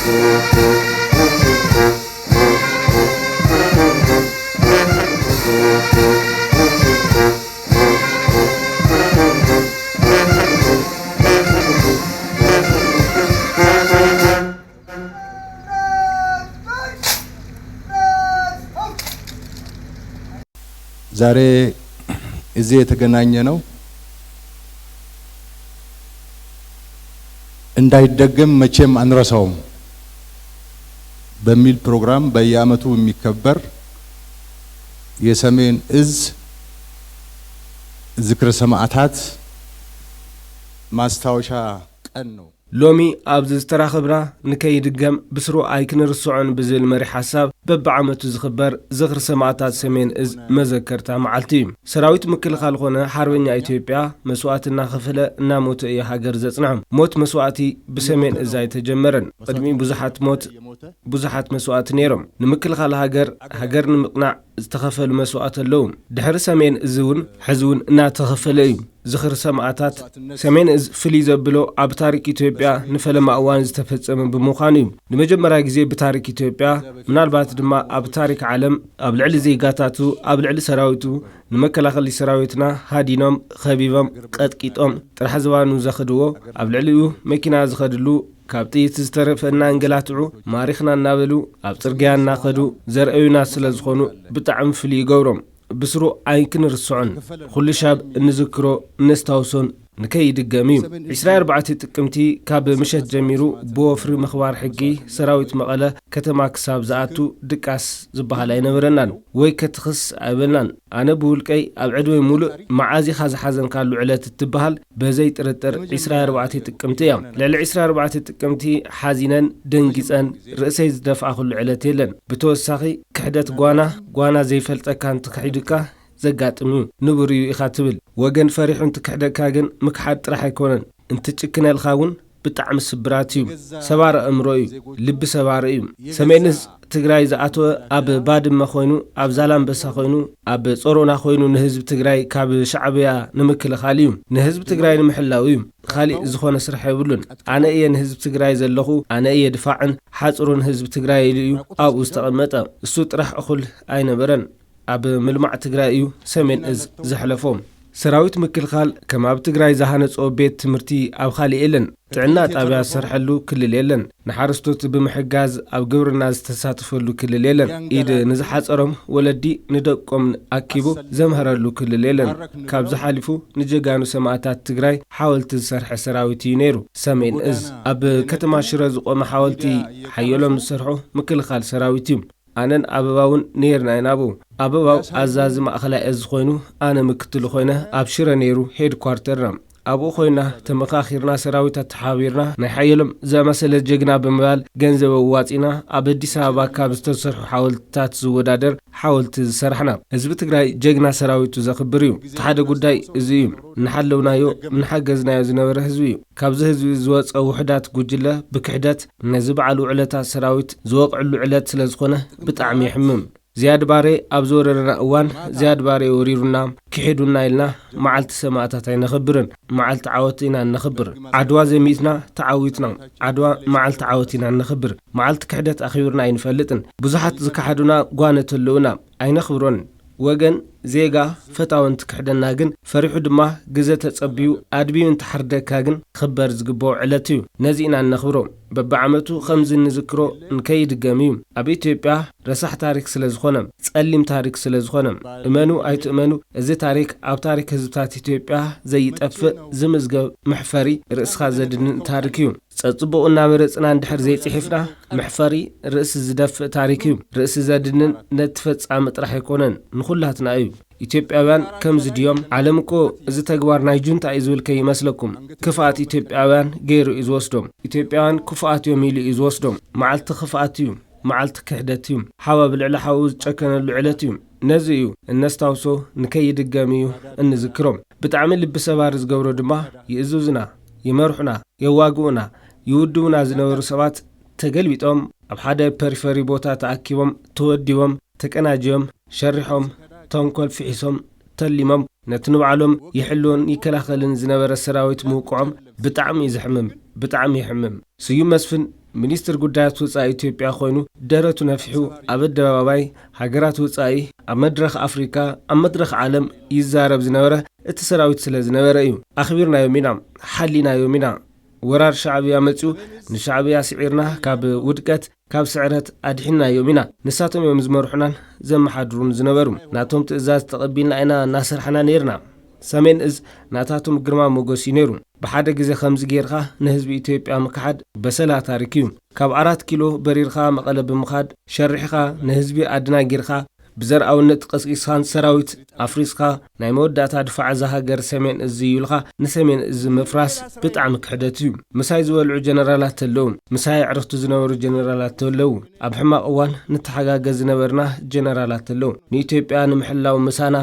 ዛሬ እዚህ የተገናኘ ነው እንዳይደገም መቼም አንረሳውም በሚል ፕሮግራም በየአመቱ የሚከበር የሰሜን እዝ ዝክረ ሰማዕታት ማስታወሻ ቀን ነው። ሎሚ አብዝ ዝተራኸብና ንከይድገም ብስሩ ኣይክንርስዖን ብዝብል መሪ ሓሳብ በብዓመቱ ዝኽበር ዝኽሪ ሰማዕታት ሰሜን እዝ መዘከርታ መዓልቲ እዩ። ሰራዊት ምክልኻል ኾነ ሓርበኛ ኢትዮጵያ መስዋዕት እናኸፈለ እናሞተ እየ ሃገር ዘጽንዖም። ሞት መስዋዕቲ ብሰሜን እዝ ኣይተጀመረን። ቅድሚ ብዙሓት መስዋዕት ነይሮም። ንምክልኻል ሃገር ንምቕናዕ ዝተኸፈሉ መስዋዕት ኣለዉ። ድሕሪ ሰሜን እዝ እውን ሕዚ እውን እናተኸፈለ እዩ። ዝኽሪ ሰማዕታት ሰሜን እዝ ፍልይ ዘብሎ ኣብ ታሪክ ኢትዮጵያ ንፈለማ እዋን ዝተፈጸመ ብምዃኑ እዩ። ንመጀመርያ ግዜ ብታሪክ ኢትዮጵያ ምናልባት ድማ ኣብ ታሪክ ዓለም ኣብ ልዕሊ ዜጋታቱ ኣብ ልዕሊ ሰራዊቱ ንመከላኸሊ ሰራዊትና ሃዲኖም ኸቢቦም ቀጥቂጦም ጥራሕ ዝባኑ ዘኽድዎ ኣብ ልዕሊኡ መኪና ዝኸድሉ ካብ ጥይት ዝተረፈና እንገላትዑ ማሪኽና እናበሉ ኣብ ጽርግያ እናኸዱ ዘርአዩና ስለ ዝኾኑ ብጣዕሚ ፍልይ ይገብሮም። ብስሩ ኣይክንርስዖን ኩሉ ሻብ እንዝክሮ ነስታውሶን ንከይድገም እዩ። 24 ጥቅምቲ ካብ ምሸት ጀሚሩ ብወፍሪ መኽባር ሕጊ ሰራዊት መቐለ ከተማ ክሳብ ዝኣቱ ድቃስ ዝበሃል ኣይነበረናን ወይ ከትኽስ ኣይበልናን። ኣነ ብውልቀይ ኣብ ዕድወይ ሙሉእ መዓዚኻ ዝሓዘንካሉ ዕለት እትበሃል በዘይ ጥርጥር 24 ጥቅምቲ እያ። ልዕሊ 24 ጥቅምቲ ሓዚነን ደንጊፀን ርእሰይ ዝደፍኣኽሉ ዕለት የለን። ብተወሳኺ ክሕደት ጓና ዘይፈልጠካ እንትክሒድካ ዘጋጥም እዩ ንብር እዩ ኢኻ ትብል ወገን ፈሪሑ እንትክሕደካ ግን ምክሓድ ጥራሕ ኣይኮነን እንትጭክነልካ እውን ብጣዕሚ ስብራት እዩ። ሰባረ እምሮ እዩ፣ ልቢ ሰባረ እዩ። ሰሜን እዝ ትግራይ ዝኣተወ ኣብ ባድመ ኮይኑ ኣብ ዛላምበሳ ኮይኑ ኣብ ጾሮና ኮይኑ ንህዝቢ ትግራይ ካብ ሻዕብያ ንምክልኻል እዩ፣ ንህዝቢ ትግራይ ንምሕላው እዩ። ካሊእ ዝኾነ ስራሕ የብሉን። ኣነ እየ ንህዝቢ ትግራይ ዘለኹ፣ ኣነ እየ ድፋዕን ሓፅሩን ህዝቢ ትግራይ ኢሉ እዩ ኣብኡ ዝተቐመጠ። እሱ ጥራሕ እኹል ኣይነበረን። ኣብ ምልማዕ ትግራይ እዩ ሰሜን እዝ ዘሕለፎም። ሰራዊት ምክልኻል ከም ኣብ ትግራይ ዝሃነጾ ቤት ትምህርቲ ኣብ ካሊእ የለን። ጥዕና ጣብያ ዝሰርሐሉ ክልል የለን። ንሓረስቶት ብምሕጋዝ ኣብ ግብርና ዝተሳተፈሉ ክልል የለን። ኢድ ንዝሓፀሮም ወለዲ ንደቆም ኣኪቡ ዘምሃረሉ ክልል የለን። ካብ ዝሓሊፉ ንጀጋኑ ሰማዕታት ትግራይ ሓወልቲ ዝሰርሐ ሰራዊት እዩ ነይሩ ሰሜን እዝ። ኣብ ከተማ ሽረ ዝቆመ ሓወልቲ ሓየሎም ዝሰርሑ ምክልኻል ሰራዊት እዩ። ኣነን ኣበባውን ነርና ይናቡ ኣበባው ኣዛዚ ማእኸላይ እዝ ኮይኑ ኣነ ምክትሉ ኮይነ ኣብ ሽረ ነይሩ ሄድ ኳርተርና ኣብኡ ኮይና ተመኻኺርና ሰራዊታት ተሓቢርና ናይ ሓየሎም ዘመሰለ ጀግና ብምባል ገንዘብ ዋፂና ኣብ አዲስ አበባ ካብ ዝተሰርሑ ሓወልትታት ዝወዳደር ሓወልቲ ዝሰርሕና ህዝቢ ትግራይ ጀግና ሰራዊቱ ዘኽብር እዩ። ተሓደ ጉዳይ እዚ እዩ ንሓለውናዮ ንሓገዝናዮ ዝነበረ ህዝቢ እዩ። ካብዚ ህዝቢ ዝወፀ ውሕዳት ጉጅለ ብክሕደት ነዚ በዓል ውዕለታት ሰራዊት ዝወቅዕሉ ዕለት ስለ ዝኾነ ብጣዕሚ ይሕምም። زياد باري أبزورنا أوان زياد باري وريرونا كحدونا إلنا معلت سماعتات نخبرن معلت عواتنا نخبر عدوا زميتنا تعاوتنا عدوا معلت عواتنا نخبر معلت كحدت أخيرنا ينفلتن بزحت زكحدونا قوانة اللونا أي نخبرون وجن زيغا فتاون تكحدنا جن فريحو دما جزة تصبيو أدبيو انتحردكاجن خبر زقبو علتيو نزينا نخبرو ببعمتو خمز نذكرو نكيد جميم أبي تبيع رسح تاريخ سلزخونم تسلم تاريخ سلزخونم إمانو أي تأمانو إذا تاريخ أو تاريخ هزبتاتي تبيع زي تأف زمزجو محفري رأس خازدن تاريخيو تصبو النامرس نندحر زي تحفنا محفري رأس زدف تاريخيو رأس زادن نتفتس عمت راح يكونن نخلها تنايو ኢትዮጵያውያን ከም ዝድዮም ዓለምኮ እዚ ተግባር ናይ ጁንታ ይዝውልከ ይመስለኩም ክፋት ኢትዮጵያውያን ገይሩ ይዝወስዶም ኢትዮጵያውያን ክፋት እዮም ኢሉ ይዝወስዶም መዓልቲ ክፋት እዩ መዓልቲ ክሕደት እዩ ሓዋ ብልዕሊ ሓው ዝጨከነሉ ዕለት እዩ ነዚ እዩ እነስታውሶ ንከይድገም እዩ እንዝክሮም ብጣዕሚ ልቢ ሰባር ዝገብሮ ድማ ይእዙዝና ይመርሑና የዋግኡና ይውድቡና ዝነበሩ ሰባት ተገልቢጦም ኣብ ሓደ ፐሪፈሪ ቦታ ተኣኪቦም ተወዲቦም ተቀናጅዮም ሸሪሖም تنقل في حسام تلمم نتنوع علم يحلون يكلاخلن زنبر السراويت موقعهم بطعم يزحمم بطعم يحمم سيوم مسفن ሚኒስትር ጉዳያት ወፃኢ ኢትዮጵያ ኮይኑ ደረቱ ነፍሑ ኣብ ኣደባባይ ሃገራት ወፃኢ ኣብ መድረኽ ኣፍሪካ ኣብ መድረኽ ዓለም ይዛረብ ዝነበረ እቲ ሰራዊት ስለ ዝነበረ እዩ ኣኽቢርናዮም ኢና ሓሊናዮም ኢና ወራር ሻዕብያ መፅኡ ንሻዕብያ ስዒርና ካብ ውድቀት ካብ ስዕረት ኣድሒናዮም ኢና ንሳቶም እዮም ዝመርሑናን ዘመሓድሩን ዝነበሩ ናቶም ትእዛዝ ተቐቢልና ኢና እናሰርሐና ነርና ሰሜን እዝ ናታቶም ግርማ ሞገሲ ነይሩ በሓደ ግዜ ከምዚ ጌርካ ንህዝቢ ኢትዮጵያ ምክሓድ በሰላ ታሪክ እዩ ካብ 4 ኪሎ በሪርካ መቐለ ብምኻድ ሸሪሕካ ንህዝቢ ኣድና ጌርካ ብዘርኣውነት ቀስቂስካን ሰራዊት ኣፍሪስካ ናይ መወዳእታ ድፋዕ ሃገር ሰሜን እዝ ይብልካ ንሰሜን እዝ ምፍራስ ብጣዕሚ ክሕደት እዩ ምሳይ ዝበልዑ ጀነራላት ተለው ምሳይ ዕርፍቱ ዝነበሩ ጀነራላት ተለው ኣብ ሕማቕ እዋን ንተሓጋገዝ ዝነበርና ጀነራላት ተለው ንኢትዮጵያ ንምሕላው ምሳና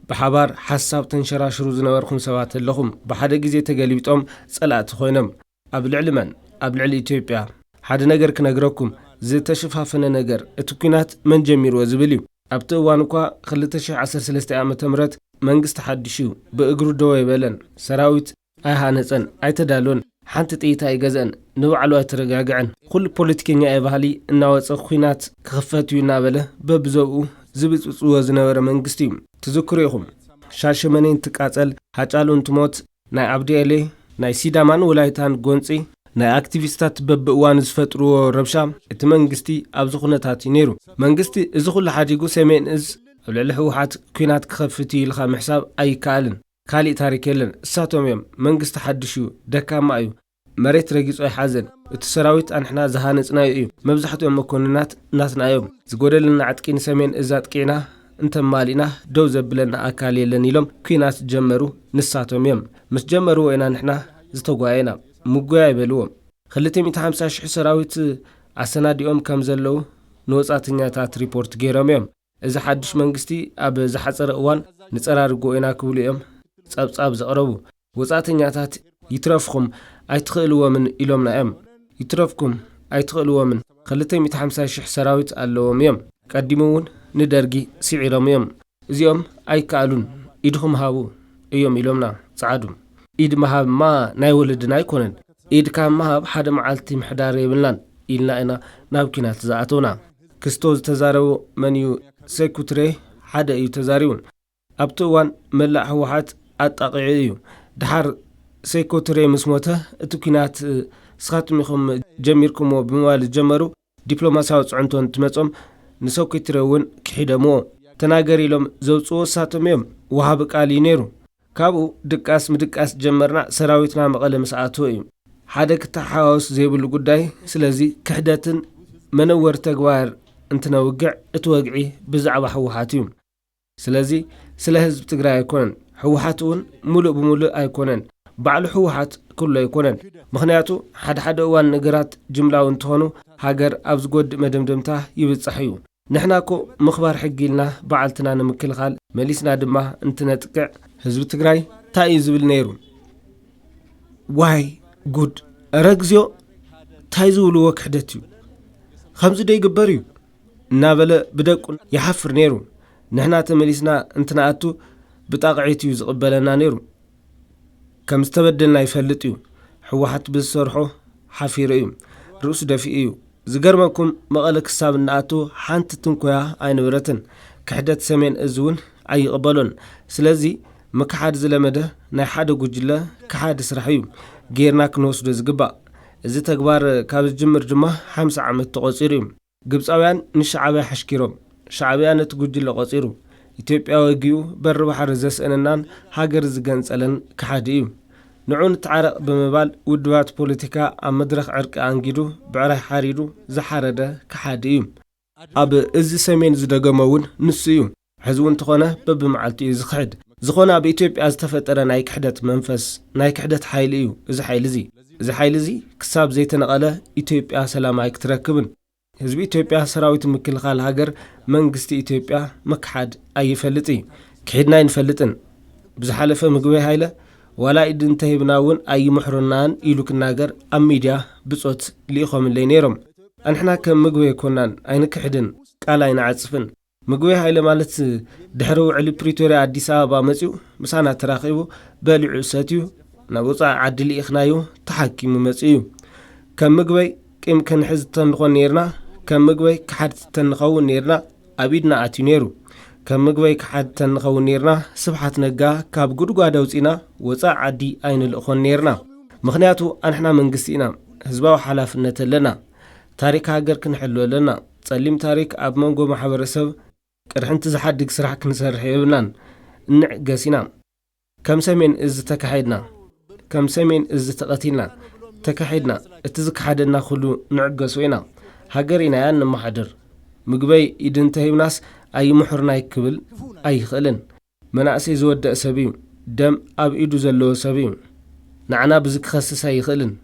بحبار حساب تنشراشرو زنوركم سوات اللخم بحد جزء تجلبتهم صلاة خوينم قبل علمان قبل على إثيوبيا حد نجر كنجركم زي تشوفها فن نجر التكينات من جمير وزبليو أبتو وانقا خلتش 10 عام تمرت منجست حد شو بأجر دواي بلن سراويت هانسن أيتدالون حنت تيتا يجزن نوع على ترجعن كل بوليتيكيا أبهالي النواس الخينات خفتوا نابله ببزوء زبط وزنور منجستيم تذكريهم شاشمانين تقاتل حاجالون تموت ناي عبدي علي ناي سيدامان ولايتان غونصي ناي اكتيفيستات ببوان زفترو ربشا اتمنجستي ابزو خنتاتي نيرو منجستي ازو كل حاجيغو سمين از للحوحات كينات كخفتي لخا محساب اي كالن كالي تاريكيلن ساتوم يم منجست حدشو دكاما ايو مريت رجيص اي حزن التسراويت انحنا زهانصنا ايو مبزحتو مكوننات ناسنا ايو زغودلنا عتقين سمين ازات قينا انت مالينا دو زبلنا اكال يلن يلوم كينات جمرو نساتهم يم مش جمرو وينا نحنا زتوغاينا مغواي بلوم خلتي 150 شح سراويت اسناديوم كم زلو نوصاتنياتات ريبورت غيرم يم اذا حدش منغستي اب زحصر اوان نصرارغو اينا كوليم صبصاب زقربو وصاتنياتات يترفخم ايتخلوا من إلومنا ام يترفكم ايتخلوا من خلتي 150 شح سراويت اللوم يم قديمون ندرجي سعيرهم يم زيوم اي كالون ايدهم هاو ايوم إلومنا صعدوا ايد مهاب ما ناي ولدنا يكونن ايد كان مهاب حدا معالتي محدار يبلان إلنا انا نابكينات زعتونا كستوز تزارو منيو سيكوتري حدا ايو تزاريون ابتوان ملع حوحات اتاقعيو دحار سيكوتري مسموته اتوكينات سخاتميخم جميركم وبموال جمرو دبلوماسياو صعنتون تمصم نسوكيترون كحيدمو تناغري لهم زوصو ساتميم وهاب قالي نيرو كابو دقاس مدقاس جمرنا سراويتنا مقله مساعتو اي حدك تحاوس زيبل غداي سلازي كحدتن منور تغوار انتنا وقع اتوقعي بزعبه حوحاتيم سلازي سلا حزب تግራይ يكون حوحاتون ملؤ بملؤ ايكونن بعل حوحات كله يكونن مخنياتو حد وان نغرات جملاو انتهونو هاجر ابز غود مدمدمتا يبصحيو نحناكو مخبار حقيلنا بعلتنا نمكلخال مليسنا دما انتنطقع حزب تግራይ تاي زبل نيرو واي غود رغزيو تاي زولو وكحدتيو خمس دي يغبريو نابله بدقون يحفر نيرو نحنا تمليسنا انتنااتو بطاقعيتيو زقبلنا نيرو كم استبدلنا يفلطيو حوحات بالسرحو حفيريو رؤس دفيئيو زغرمكم مقالك حسابناتو حانت تنكويا اينبرتن كحدت سمين ازون اي قبلون سلازي مكحاد زلمده ناي حدا غجله كحاد سرحيو غيرنا كنوسدو زغبا እዚ ተግባር ካብ ጅምር ድማ 50 ዓመት ተቆፂሩ ግብፃውያን ንሻዕብያ ሓሽኪሮም ሻዕብያ ነቲ ጉጅለ ቆፂሩ ኢትዮጵያ ወጊኡ በር ባሕር ዘስእንናን ሃገር ዝገንጸለን ክሓዲ እዩ ንዑን ተዓረቕ ብምባል ውድባት ፖለቲካ ኣብ መድረኽ ዕርቂ አንጊዱ ብዕራይ ሓሪዱ ዝሓረደ ክሓዲ እዩ ኣብ እዚ ሰሜን ዝደገመውን ንሱ እዩ ሕዝውን ተኾነ በብመዓልቱ እዩ ዝኽሕድ ዝኾነ ኣብ ኢትዮጵያ ዝተፈጠረ ናይ ክሕደት መንፈስ ናይ ክሕደት ሓይሊ እዩ እዚ ሓይሊ እዚ ክሳብ ዘይተነቐለ ኢትዮጵያ ሰላማይ ክትረክብን ህዝቢ ኢትዮጵያ ሰራዊት ምክልኻል ሃገር መንግስቲ ኢትዮጵያ መክሓድ ኣይፈልጥ ክሕድና ይንፈልጥን ብዝሓለፈ ምግቢ ሃይለ ወላ ኢድን ተሂብናውን ኣይምሕሩናን ኢሉ ክናገር ኣብ ሚድያ ብጾት ሊኢኹም ለይ ነይሮም አንሕና ከም ምግቢ ይኮናን ኣይንክሕድን ቃል ኣይንዓጽፍን ምግቢ ሃይለ ማለት ድሕሪ ውዕሊ ፕሪቶሪያ አዲስ አበባ መጺኡ ምሳና ተራኺቡ በሊዑ ሰትዩ ናብፃ ዓድሊ ኢኽናዩ ተሓኪሙ መጺኡ ከም ምግቢ قيم كنحز تنخون نيرنا كم مقبي كحد تنخون نيرنا أبيدنا أتي نيرو كم مقبي كحد تنخون نيرنا سبحت نقا كاب قدقا دوزينا وصع عدي أين الأخون نيرنا مخنياتو أنحنا من قسينا هزباو حلافنة لنا تاريك هاجر كنحلو لنا تسليم تاريك أب منقو محبر السب كرحن تزحدق سرح كنسرح يبنان نعقسينا كم سمين إز تكحيدنا كم سمين إز تقتيلنا تكحيدنا اتزك حدنا خلو نعقسوينا هاجرينا يان محضر مقبي يدنتهي ناس أي محرنا يكبل أي خلن مناسي زود سبيم دم أب إيدو زلو سبيم نعنا بزك خصص أي خلن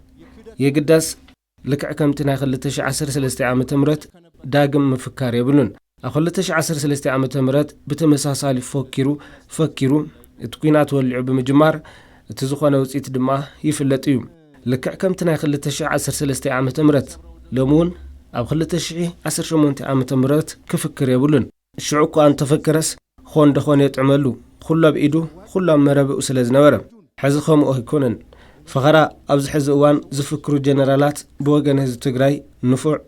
يقدس لك عكمتنا خلتش 13 عام تمرت داقم مفكار يبنون أخلتش 13 عام تمرت بتمساسالي فكروا تكوينات واللعب مجمار تزخوانا وصيت دما يفلطيو لك عكمتنا خلتش 13 عام تمرت لمون أب خلتش 18 عام تمرت كفكر يبلون الشعوك أن تفكرس خون دخون يتعملو خلا بإيدو خلا مربع سلز نورا حزخهم أهكونن فغرا أبز حزوان زفكرو جنرالات بوغن هز تقراي نفوع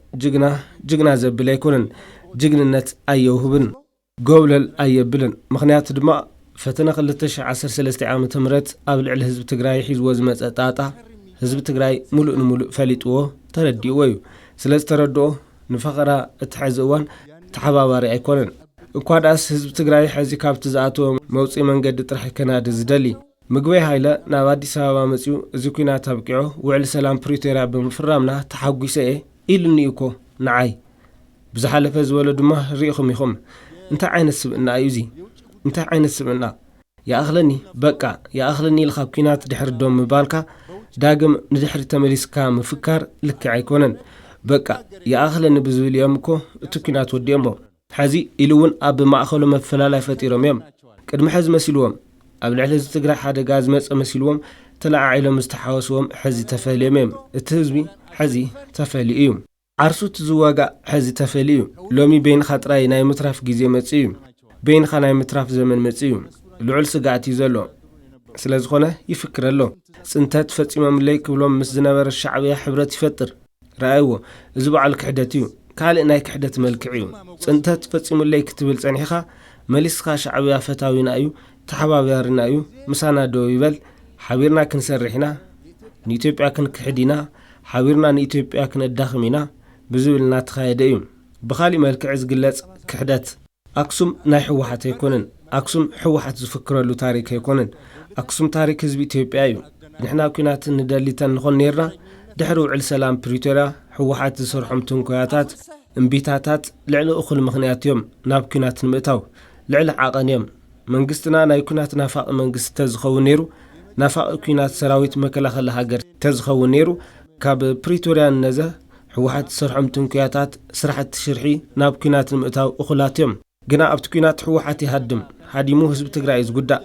جغنا زبلا يكونن جغننت أيوهبن قولل أيبلن مخنيات دماء فتنا خلتش 13 عام تمرت قبل على هزب تقراي حيز وزمت أطاطا هزب تقراي ملؤ فليتوه ترديو ويو سلز تردوه نفغرا اتحزوان تحباباري أيكونن وقاداس هزب تقراي حزي كابت زعاتو موصي منقد ترح كناد زدلي مقوي هايلا نابادي سابا مسيو زكونا تابقعو وعلى سلام بريتيرا بمفرامنا تحقوي سئي إلني يكو نعاي بزحالة فزولو دمه ريخم يخم انت عين السبقنا أيوزي انت عين السبقنا يا أغلني بقى يا أغلني الخابكينات دحر الدوم مبالكا داقم ندحر تمريسكا مفكار لك عيكونن بقى يا أغلني بزويل يومكو تكينات وديمو حزي إلوون أب معخلو مفلالا فتيرم يوم كدم حز مسيلوهم قبل على تقرا حدا غاز مص مسيلوهم طلع عيله مستحوسهم حزي تفاليمم اتهزبي حزي تفالييم عرسو تزواغا حزي تفالييم لومي بين خطراي ناي متراف غيزي مصيوم بين خناي متراف زمن مصيوم لعل سغاتي زلو سلازخونه يفكرلو صنتات فصيمم لي كبلوم مس زنبر الشعبيه حبرت يفطر رايو زبعل كحدتيو قال ناي كحدت ملكعيو صنتات فصيم لي كتبل صنيخا مليسخا شعبيه فتاوينا ايو تحبابيارنا ايو مسانا دو يبل حبيرنا كنسرحنا نيتوبيا كنكحدينا حبيرنا نيتوبيا كندخمينا بزولنا تخايديو بخالي ملكع زغلص كحدت اكسوم ناي حوحات يكونن اكسوم حوحات زفكرلو تاريخ يكونن اكسوم تاريخ حزب ايتوبيا ايو نحنا كنات ندليتن نخون نيرنا دحرو على سلام بريتوريا حوحات زسرحم تنكوياتات انبيتاتات لعل اخل مخنياتيوم ناب كنات نمتاو لعل عقنيم منقستنا نايكونات نافاق منقست تزخو نيرو نافاق كينات سراويت مكلاخل هاجر تزخو نيرو كاب بريتوريا نزه حوحات سرحم تنكياتات سرحت شرحي ناب كينات المئتاو اخلاتيم قنا ابت كينات حوحات يهدم هاديمو حزب تقراي زغدا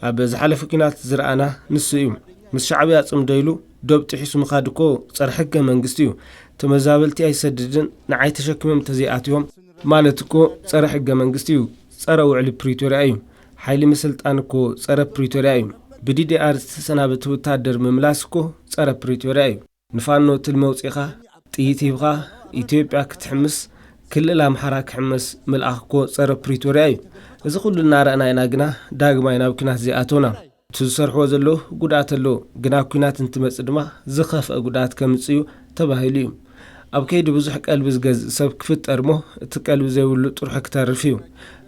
اب زحلف كينات زرعنا نسيوم مس شعبيا صمديلو دوب تحيس مخادكو صرحك منقستيو تمزابلتي ايسددن نعاي تشكمم تزياتيوم مالتكو صرحك منقستيو صرا وعلى بريتوريا ايو حيلي مسلطانكو صرا بريتوريا ايو بديدي ارت سنابت وتادر مملاسكو صرا بريتوريا ايو نفانو تلموصيخا طيتيبخا ايتيوبيا كتحمس كل الامحرا كحمس ملأخكو صرا بريتوريا ايو اذا كلنا رانا يناغنا داغما ينابكنا زياتونا تسرحو زلو غداتلو غنا كينات انتمص دما زخف غدات كمصيو تباهيليو اب كيد بزح قلب زغز سب كفطرمو تقلب زيولو طرح كترفيو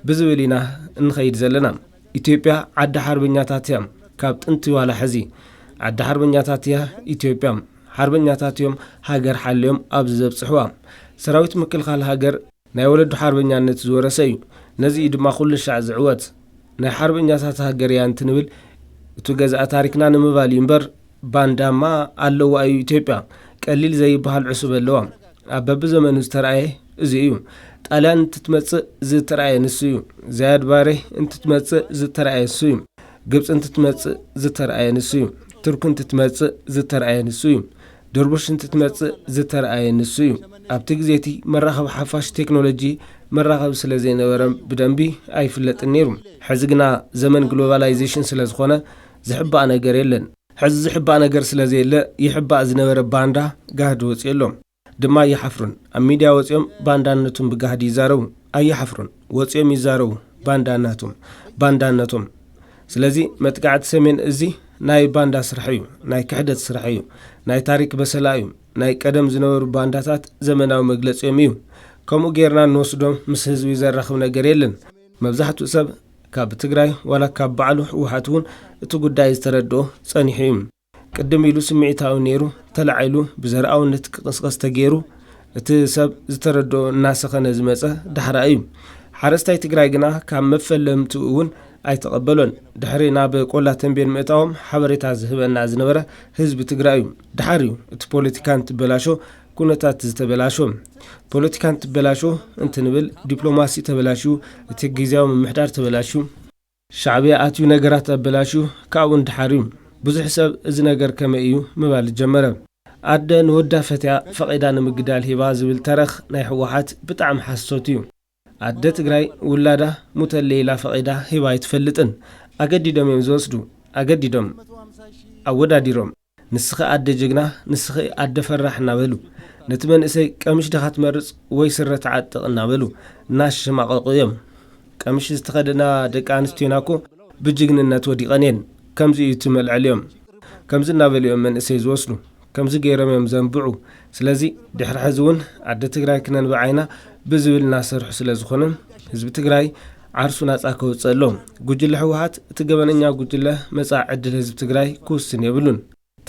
بزولينا نخيد زلنا ኢትዮጵያ عد حربኛታትያ ካብ ጥንቲ ዋላ ሕዚ عد حربኛታትያ ኢትዮጵያ حربኛታትዮም ሃገር ሓልዮም ኣብ ዘብጽሕዋ ሰራዊት ምክልኻል ሃገር ናይ ወለዱ حربኛነት ዝወረሰዩ ነዚ ድማ ኩሉ ሻዕ ዝዕወት ናይ حربኛታት ሃገር ያን ትንብል እቱ ገዛ ታሪክና ንምባል ይምበር ባንዳማ ኣለው ኣዩ ኢትዮጵያ ቀሊል ዘይባሃል ዕሱብ ኣለዋ ኣብ ዘመኑ ዝተራየ እዚ እዩ ጣልያን ትትመጽእ ዝተራየ ንስዩ زياد باري انت تمص زترأي نسو ግብጽ انت تمص زترأي نسو ترك انت تمص زترأي نسو دربش انت تمص زترأي نسو ابت ግዜቲ መራኸብ ሓፋሽ ቴክኖሎጂ መራኸብ ስለዘይ ነበረም ብደንቢ ኣይፍለጥ ነይሩም ሕዝግና ዘመን ግሎባላይዜሽን ስለዝኾነ ዝሕባእ ነገር የለን ሕዝ ዝሕባእ ነገር ስለዘይለ ይሕባእ ዝነበረ ባንዳ ጋህድ ወጽየሎም ድማ ይሓፍሩን ኣብ ሚድያ ወፂኦም ባንዳነቱም ብጋህዲ ይዛረቡ ኣይሓፍሩን ወፂኦም ይዛረቡ ባንዳነቱም ስለዚ መጥቃዕቲ ሰሜን እዚ ናይ ባንዳ ስራሕ እዩ ናይ ክሕደት ስራሕ እዩ ናይ ታሪክ በሰላ እዩ ናይ ቀደም ዝነበሩ ባንዳታት ዘመናዊ መግለጺኦም እዩ ከምኡ ጌርና ንወስዶም ምስ ህዝቢ ዘራኽብ ነገር የለን መብዛሕትኡ ሰብ ካብ ትግራይ ወላ ካብ ባዕሉ ህወሓት እውን እቲ ጉዳይ ዝተረድኦ ጸኒሑ እዩ ቅድም ኢሉ ስምዒታዊ ነይሩ ተላዒሉ ብዘርኣውነት ቅስቀስ ተገይሩ እቲ ሰብ ዝተረድኦ እናሰኸነ ዝመጸ ዳሕራ እዩ ሓረስታይ ትግራይ ግና ካብ መፈለምቱ እውን ኣይተቐበሎን ድሕሪ ናብ ቆላ ተንቤን ምእታዎም ሓበሬታ ዝህበና ዝነበረ ህዝቢ ትግራይ እዩ ድሓር እዩ እቲ ፖለቲካን ትበላሾ ኩነታት ዝተበላሾ ፖለቲካን ትበላሾ እንትንብል ዲፕሎማሲ ተበላሹ እቲ ጊዜያዊ ምምሕዳር ተበላሹ ሻዕብያ ኣትዩ ነገራት ተበላሹ ካብኡን ድሓር እዩ ብዙሕ ሰብ እዚ ነገር ከመይ እዩ ምባል ጀመረ ኣደ ንወዳ ፈትያ ፈቒዳ ንምግዳል ሂባ ዝብል ተረኽ ናይ ህወሓት ብጣዕሚ ሓሶት እዩ ኣደ ትግራይ ውላዳ ሙተለይላ ፈቒዳ ሂባ ይትፈልጥን ኣገዲዶም እዮም ዝወስዱ ኣገዲዶም ኣወዳዲሮም ንስኺ ኣደ ጅግና ንስኺ ኣደ ፈራሕ እናበሉ ነቲ መንእሰይ ቀምሽ ዲኻ ትመርጽ ወይ ስረ ትዓጥቕ እናበሉ እናሸማቐቑ እዮም ቀምሽ ዝተኸደና ደቂ ኣንስትዮና እኮ ብጅግንነት ወዲቐን እየን ከምዚ እዩ ትመልዕል እዮም ከምዚ እናበሉ እዮም መንእሰይ ዝወስዱ ከምዚ ገይሮም እዮም ዘንብዑ ስለዚ ድሕሪ ሕዚ እውን ኣደ ትግራይ ክነንብዕ ዓይና ብዝብል እናሰርሑ ስለ ዝኾነ ህዝቢ ትግራይ ዓርሱ ናጻ ከውፅእ ኣሎ ጉጅለ ህወሓት እቲ ገበነኛ ጉጅለ መጻኢ ዕድል ህዝቢ ትግራይ ክውስን የብሉን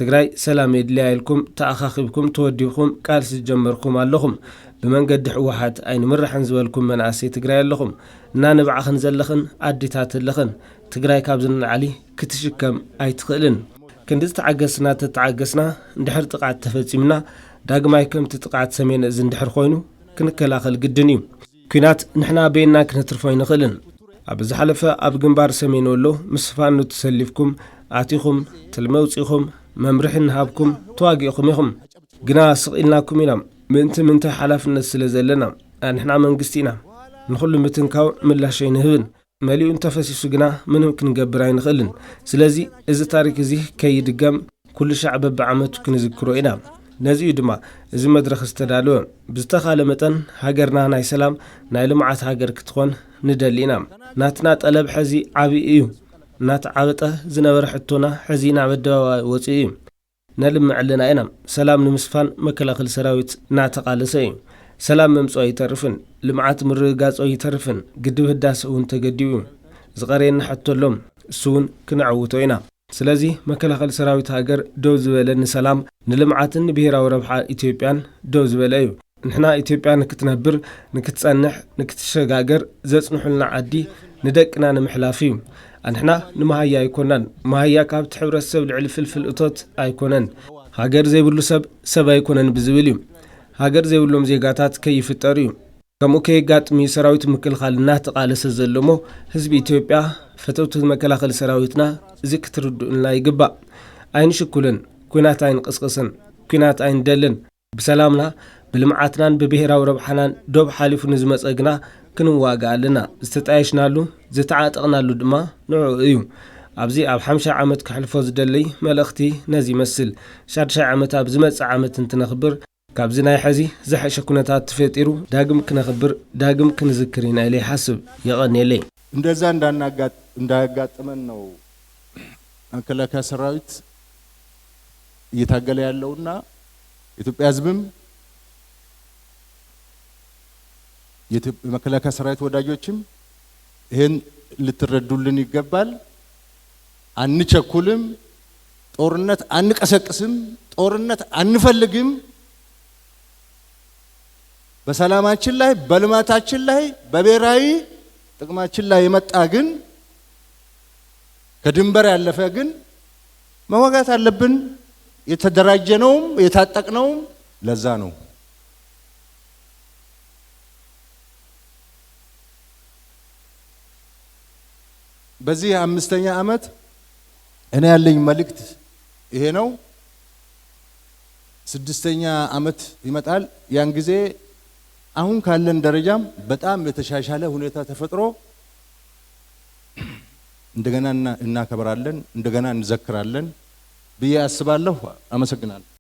ትግራይ ሰላም የድልያ ኢልኩም ተኣኻኺብኩም ተወዲኹም ቃልሲ ጀመርኩም ኣለኹም ብመንገዲ ህወሓት ኣይንምራሕን ዝበልኩም መናእሰይ ትግራይ ኣለኹም እናንብዓኽን ዘለኽን ኣዴታት ኣለኽን ትግራይ ካብ ዝንዓሊ ክትሽከም ኣይትኽእልን ክንዲ ዝተዓገስና ተተዓገስና እንድሕር ጥቃት ተፈጺምና ዳግማይ ከምቲ ጥቃት ሰሜን እዚ እንድሕር ኮይኑ ክንከላኸል ግድን እዩ ኩናት ንሕና በይና ክንትርፎ ይንኽእልን ኣብ ዝሓለፈ ኣብ ግንባር ሰሜን ወሎ ምስ ፋኖ ተሰሊፍኩም ኣቲኹም ትልመውፂኹም መምርሒ ንሃብኩም ተዋጊእኹም ኢኹም ግና ስቕኢልናኩም ኢና ምንታይ ሓላፍነት ስለ ዘለና ንሕና መንግስቲ ኢና ንኹሉ ምትንካው ምላሽ ኣይንህብን መሊኡ እንተፈሲሱ ግና ምንም ክንገብር ኣይንኽእልን ስለዚ እዚ ታሪክ እዚ ከይድገም ኩሉ ሻዕ በብዓመቱ ክንዝክሮ ኢና ነዚኡ ድማ እዚ መድረኽ ዝተዳለወ ብዝተኻለ መጠን ሃገርና ናይ ሰላም ናይ ልምዓት ሃገር ክትኾን ንደሊ ኢና ናትና ጠለብ ሕዚ ዓብዪ እዩ እናተዓበጠ ዝነበረ ሕቶና ሕዚ ናብ ኣደባባይ ወፂኡ እዩ ነልምዕ ኣለና ኢና ሰላም ንምስፋን መከላኸሊ ሰራዊት እናተቓለሰ እዩ ሰላም መምጽኦ ይተርፍን ልምዓት ምርግጋጾ ይተርፍን ግድብ ህዳሴ እውን ተገዲኡ ዝቐረየና ሕቶሎም እሱ እውን ክንዕውቶ ኢና ስለዚ መከላኸሊ ሰራዊት ሃገር ደው ዝበለ ንሰላም ንልምዓትን ብሄራዊ ረብሓ ኢትዮጵያን ደው ዝበለ እዩ ንሕና ኢትዮጵያ ንክትነብር ንክትጸንሕ ንክትሸጋገር ዘጽንሑልና ዓዲ ንደቅና ንምሕላፍ እዩ ንሕና ንመሃያ ኣይኮናን መሃያ ካብቲ ሕብረተሰብ ልዕሊ ፍልፍል እቶት ኣይኮነን ሃገር ዘይብሉ ሰብ ኣይኮነን ብዝብል እዩ ሃገር ዘይብሎም ዜጋታት ከይፍጠር እዩ ከምኡ ከይጋጥሚ ሰራዊት ምክልኻል እናተቓለሰ ዘሎሞ ህዝቢ ኢትዮጵያ ፈተውቲ መከላኸሊ ሰራዊትና እዚ ክትርድኡልና ይግባእ ኣይንሽኩልን ኩናት ኣይንቅስቅስን ኩናት ኣይንደልን ብሰላምና ብልምዓትናን ብብሄራዊ ረብሓናን ዶብ ሓሊፉ ንዝመፀ ግና ክንዋጋእ ኣለና ዝተጣየሽናሉ ዝተዓጠቕናሉ ድማ ንዑ እዩ ኣብዚ ኣብ 50 ዓመት ክሕልፎ ዝደለይ መልእኽቲ ነዚ ይመስል 6 ዓመት ኣብ ዝመጽእ ዓመት እንትነኽብር ካብዚ ናይ ሕዚ ዝሐሸ ኩነታት ተፈጢሩ ዳግም ክነኽብር ዳግም ክንዝክር ኢና ኢለ ይሓስብ የቐኒየለይ እንደዛ እንዳያጋጥመን ነው መከላከያ ሰራዊት እየታገለ ያለውና ኢትዮጵያ ህዝብም የመከላከያ ሰራዊት ወዳጆችም ይሄን ልትረዱልን ይገባል አንቸኩልም ጦርነት አንቀሰቅስም ጦርነት አንፈልግም በሰላማችን ላይ በልማታችን ላይ በብሔራዊ ጥቅማችን ላይ የመጣ ግን ከድንበር ያለፈ ግን መዋጋት አለብን የተደራጀነውም የታጠቅነውም ለዛ ነው በዚህ 5ኛ ዓመት እኔ ያለኝ መልእክት ይሄ ነው 6ኛ ዓመት ይመጣል ያን ጊዜ አሁን ካለን ደረጃም በጣም የተሻሻለ ሁኔታ ተፈጥሮ እንደገና እናከብራለን እንደገና እንዘክራለን ብዬ አስባለሁ አመሰግናለሁ